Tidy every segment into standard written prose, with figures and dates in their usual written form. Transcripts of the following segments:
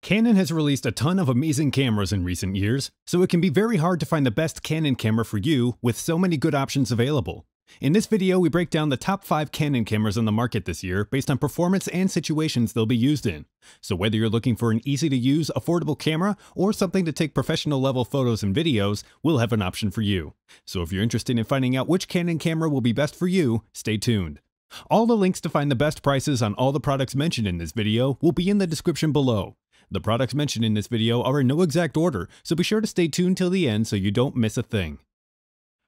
Canon has released a ton of amazing cameras in recent years, so it can be very hard to find the best Canon camera for you with so many good options available. In this video, we break down the top 5 Canon cameras on the market this year based on performance and situations they'll be used in. So whether you're looking for an easy-to-use, affordable camera or something to take professional-level photos and videos, we'll have an option for you. So if you're interested in finding out which Canon camera will be best for you, stay tuned. All the links to find the best prices on all the products mentioned in this video will be in the description below. The products mentioned in this video are in no exact order, so be sure to stay tuned till the end so you don't miss a thing.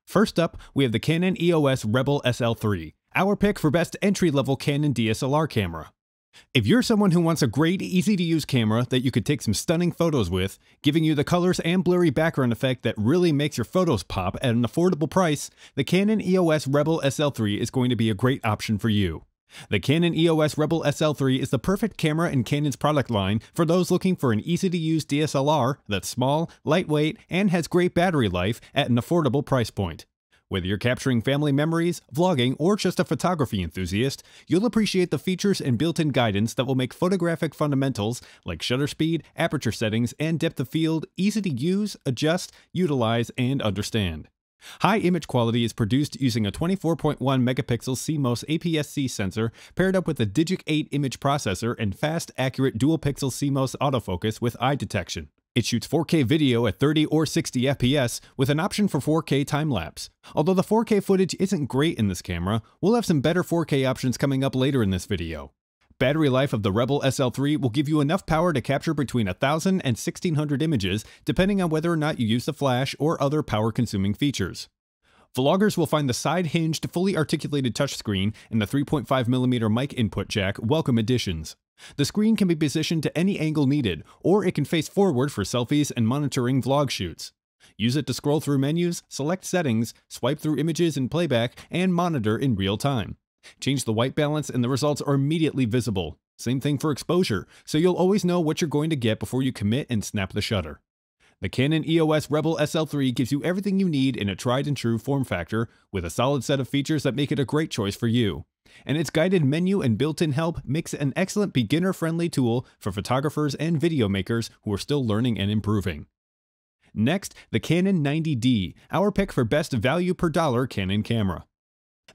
First up, we have the Canon EOS Rebel SL3, our pick for best entry-level Canon DSLR camera. If you're someone who wants a great, easy-to-use camera that you could take some stunning photos with, giving you the colors and blurry background effect that really makes your photos pop at an affordable price, the Canon EOS Rebel SL3 is going to be a great option for you. The Canon EOS Rebel SL3 is the perfect camera in Canon's product line for those looking for an easy-to-use DSLR that's small, lightweight, and has great battery life at an affordable price point. Whether you're capturing family memories, vlogging, or just a photography enthusiast, you'll appreciate the features and built-in guidance that will make photographic fundamentals like shutter speed, aperture settings, and depth of field easy to use, adjust, utilize, and understand. High image quality is produced using a 24.1 megapixel CMOS APS-C sensor paired up with a Digic 8 image processor and fast, accurate dual-pixel CMOS autofocus with eye detection. It shoots 4K video at 30 or 60 FPS with an option for 4K time-lapse. Although the 4K footage isn't great in this camera, we'll have some better 4K options coming up later in this video. Battery life of the Rebel SL3 will give you enough power to capture between 1,000 and 1,600 images, depending on whether or not you use the flash or other power-consuming features. Vloggers will find the side-hinged, fully articulated touchscreen and the 3.5mm mic input jack welcome additions. The screen can be positioned to any angle needed, or it can face forward for selfies and monitoring vlog shoots. Use it to scroll through menus, select settings, swipe through images in playback, and monitor in real time. Change the white balance and the results are immediately visible. Same thing for exposure, so you'll always know what you're going to get before you commit and snap the shutter. The Canon EOS Rebel SL3 gives you everything you need in a tried-and-true form factor, with a solid set of features that make it a great choice for you. And its guided menu and built-in help makes it an excellent beginner-friendly tool for photographers and video makers who are still learning and improving. Next, the Canon 90D, our pick for best value per dollar Canon camera.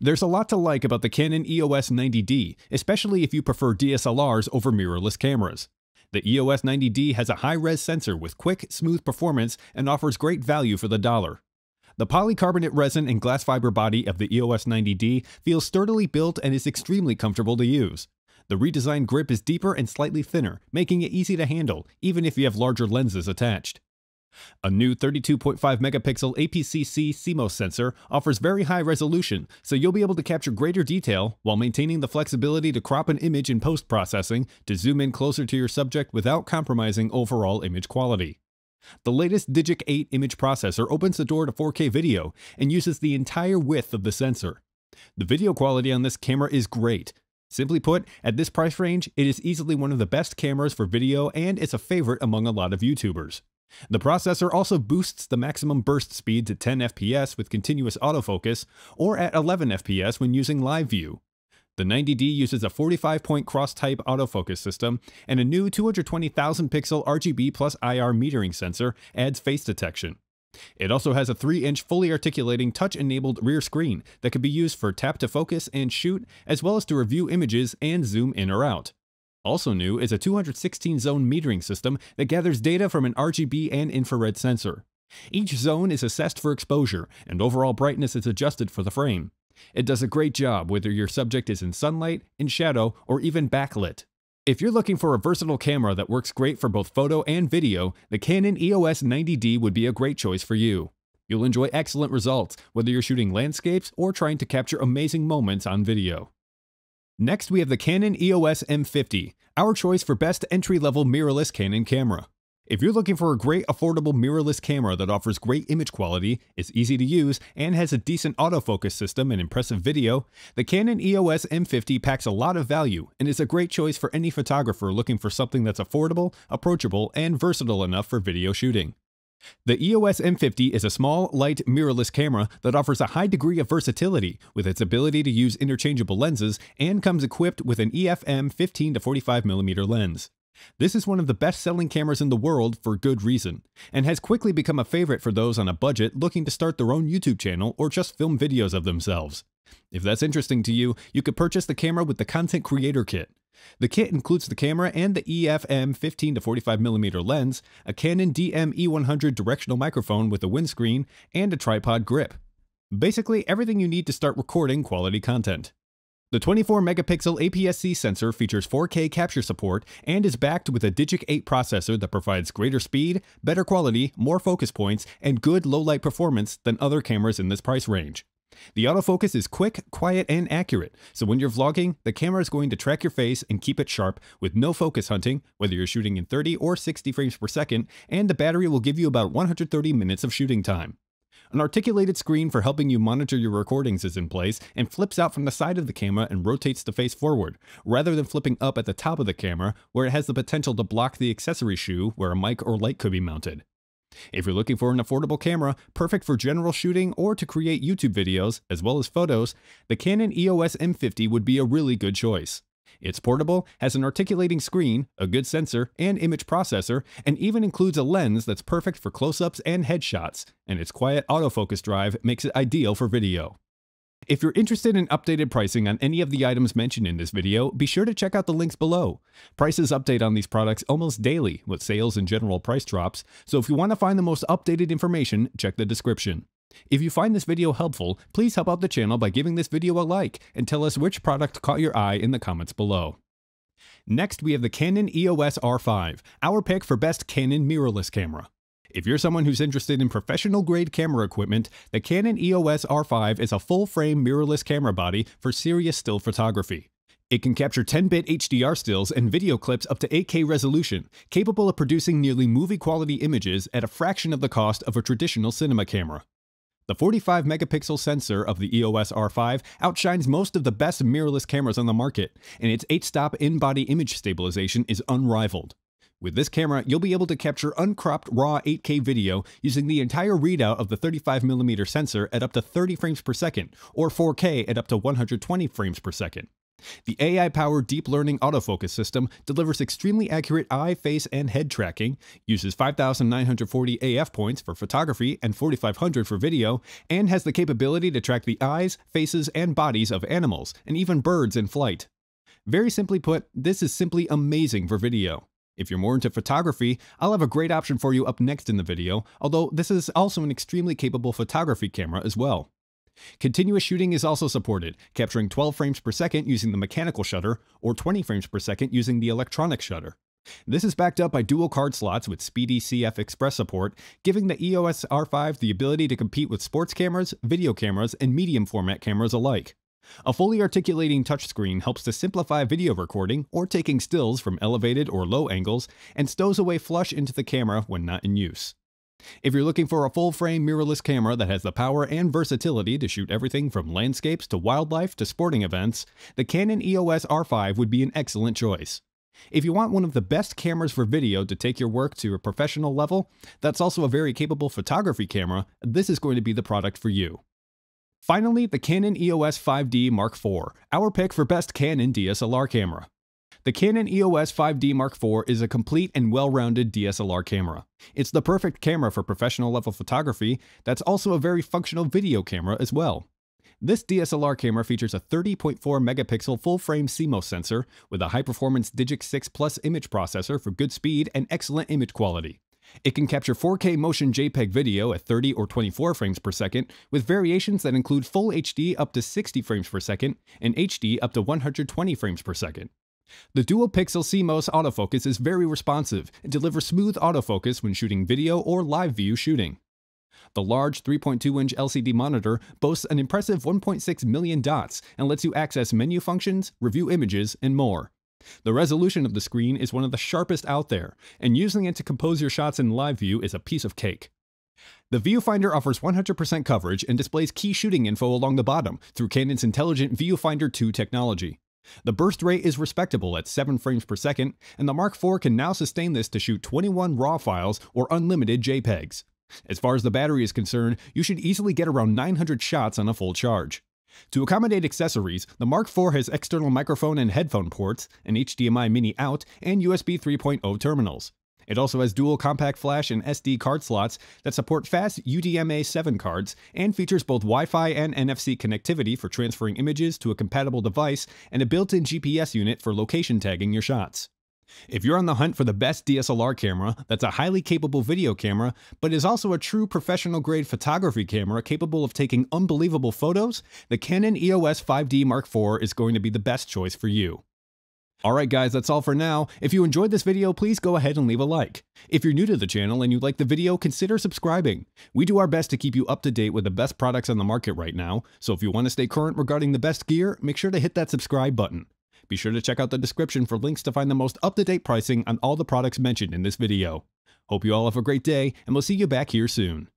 There's a lot to like about the Canon EOS 90D, especially if you prefer DSLRs over mirrorless cameras. The EOS 90D has a high-res sensor with quick, smooth performance and offers great value for the dollar. The polycarbonate resin and glass fiber body of the EOS 90D feels sturdily built and is extremely comfortable to use. The redesigned grip is deeper and slightly thinner, making it easy to handle, even if you have larger lenses attached. A new 32.5 megapixel APS-C CMOS sensor offers very high resolution, so you'll be able to capture greater detail while maintaining the flexibility to crop an image in post-processing to zoom in closer to your subject without compromising overall image quality. The latest Digic 8 image processor opens the door to 4K video and uses the entire width of the sensor. The video quality on this camera is great. Simply put, at this price range, it is easily one of the best cameras for video and it's a favorite among a lot of YouTubers. The processor also boosts the maximum burst speed to 10 FPS with continuous autofocus, or at 11 FPS when using live view. The 90D uses a 45-point cross-type autofocus system, and a new 220,000 pixel RGB plus IR metering sensor adds face detection. It also has a 3-inch fully articulating touch-enabled rear screen that can be used for tap to focus and shoot, as well as to review images and zoom in or out. Also new is a 216-zone metering system that gathers data from an RGB and infrared sensor. Each zone is assessed for exposure, and overall brightness is adjusted for the frame. It does a great job whether your subject is in sunlight, in shadow, or even backlit. If you're looking for a versatile camera that works great for both photo and video, the Canon EOS 90D would be a great choice for you. You'll enjoy excellent results, whether you're shooting landscapes or trying to capture amazing moments on video. Next, we have the Canon EOS M50, our choice for best entry-level mirrorless Canon camera. If you're looking for a great affordable mirrorless camera that offers great image quality, is easy to use, and has a decent autofocus system and impressive video, the Canon EOS M50 packs a lot of value and is a great choice for any photographer looking for something that's affordable, approachable, and versatile enough for video shooting. The EOS M50 is a small, light, mirrorless camera that offers a high degree of versatility with its ability to use interchangeable lenses and comes equipped with an EF-M 15 to 45mm lens. This is one of the best-selling cameras in the world for good reason, and has quickly become a favorite for those on a budget looking to start their own YouTube channel or just film videos of themselves. If that's interesting to you, you could purchase the camera with the Content Creator Kit. The kit includes the camera and the EF M50 to 45mm lens, a Canon DM-E100 directional microphone with a windscreen, and a tripod grip. Basically, everything you need to start recording quality content. The 24-megapixel APS-C sensor features 4K capture support and is backed with a Digic 8 processor that provides greater speed, better quality, more focus points, and good low-light performance than other cameras in this price range. The autofocus is quick, quiet, and accurate, so when you're vlogging, the camera is going to track your face and keep it sharp with no focus hunting, whether you're shooting in 30 or 60 frames per second, and the battery will give you about 130 minutes of shooting time. An articulated screen for helping you monitor your recordings is in place and flips out from the side of the camera and rotates the face forward, rather than flipping up at the top of the camera where it has the potential to block the accessory shoe where a mic or light could be mounted. If you're looking for an affordable camera, perfect for general shooting or to create YouTube videos, as well as photos, the Canon EOS M50 would be a really good choice. It's portable, has an articulating screen, a good sensor and image processor, and even includes a lens that's perfect for close-ups and headshots, and its quiet autofocus drive makes it ideal for video. If you're interested in updated pricing on any of the items mentioned in this video, be sure to check out the links below. Prices update on these products almost daily with sales and general price drops, so if you want to find the most updated information, check the description. If you find this video helpful, please help out the channel by giving this video a like and tell us which product caught your eye in the comments below. Next, we have the Canon EOS R5, our pick for best Canon mirrorless camera. If you're someone who's interested in professional-grade camera equipment, the Canon EOS R5 is a full-frame mirrorless camera body for serious still photography. It can capture 10-bit HDR stills and video clips up to 8K resolution, capable of producing nearly movie-quality images at a fraction of the cost of a traditional cinema camera. The 45-megapixel sensor of the EOS R5 outshines most of the best mirrorless cameras on the market, and its 8-stop in-body image stabilization is unrivaled. With this camera, you'll be able to capture uncropped raw 8K video using the entire readout of the 35mm sensor at up to 30 frames per second, or 4K at up to 120 frames per second. The AI-powered deep learning autofocus system delivers extremely accurate eye, face, and head tracking, uses 5,940 AF points for photography and 4,500 for video, and has the capability to track the eyes, faces, and bodies of animals, and even birds in flight. Very simply put, this is simply amazing for video. If you're more into photography, I'll have a great option for you up next in the video, although this is also an extremely capable photography camera as well. Continuous shooting is also supported, capturing 12 frames per second using the mechanical shutter, or 20 frames per second using the electronic shutter. This is backed up by dual card slots with speedy CF Express support, giving the EOS R5 the ability to compete with sports cameras, video cameras, and medium format cameras alike. A fully articulating touchscreen helps to simplify video recording or taking stills from elevated or low angles, and stows away flush into the camera when not in use. If you're looking for a full-frame mirrorless camera that has the power and versatility to shoot everything from landscapes to wildlife to sporting events, the Canon EOS R5 would be an excellent choice. If you want one of the best cameras for video to take your work to a professional level, that's also a very capable photography camera, this is going to be the product for you. Finally, the Canon EOS 5D Mark IV, our pick for best Canon DSLR camera. The Canon EOS 5D Mark IV is a complete and well-rounded DSLR camera. It's the perfect camera for professional-level photography that's also a very functional video camera as well. This DSLR camera features a 30.4-megapixel full-frame CMOS sensor with a high-performance Digic 6 Plus image processor for good speed and excellent image quality. It can capture 4K motion JPEG video at 30 or 24 frames per second, with variations that include Full HD up to 60 frames per second and HD up to 120 frames per second. The dual-pixel CMOS autofocus is very responsive and delivers smooth autofocus when shooting video or live view shooting. The large 3.2-inch LCD monitor boasts an impressive 1.6 million dots and lets you access menu functions, review images, and more. The resolution of the screen is one of the sharpest out there, and using it to compose your shots in live view is a piece of cake. The viewfinder offers 100% coverage and displays key shooting info along the bottom through Canon's intelligent Viewfinder 2 technology. The burst rate is respectable at 7 frames per second, and the Mark IV can now sustain this to shoot 21 RAW files or unlimited JPEGs. As far as the battery is concerned, you should easily get around 900 shots on a full charge. To accommodate accessories, the Mark IV has external microphone and headphone ports, an HDMI mini out, and USB 3.0 terminals. It also has dual compact flash and SD card slots that support fast UDMA 7 cards and features both Wi-Fi and NFC connectivity for transferring images to a compatible device and a built-in GPS unit for location tagging your shots. If you're on the hunt for the best DSLR camera that's a highly capable video camera, but is also a true professional-grade photography camera capable of taking unbelievable photos, the Canon EOS 5D Mark IV is going to be the best choice for you. Alright guys, that's all for now. If you enjoyed this video, please go ahead and leave a like. If you're new to the channel and you like the video, consider subscribing. We do our best to keep you up to date with the best products on the market right now, so if you want to stay current regarding the best gear, make sure to hit that subscribe button. Be sure to check out the description for links to find the most up-to-date pricing on all the products mentioned in this video. Hope you all have a great day, and we'll see you back here soon.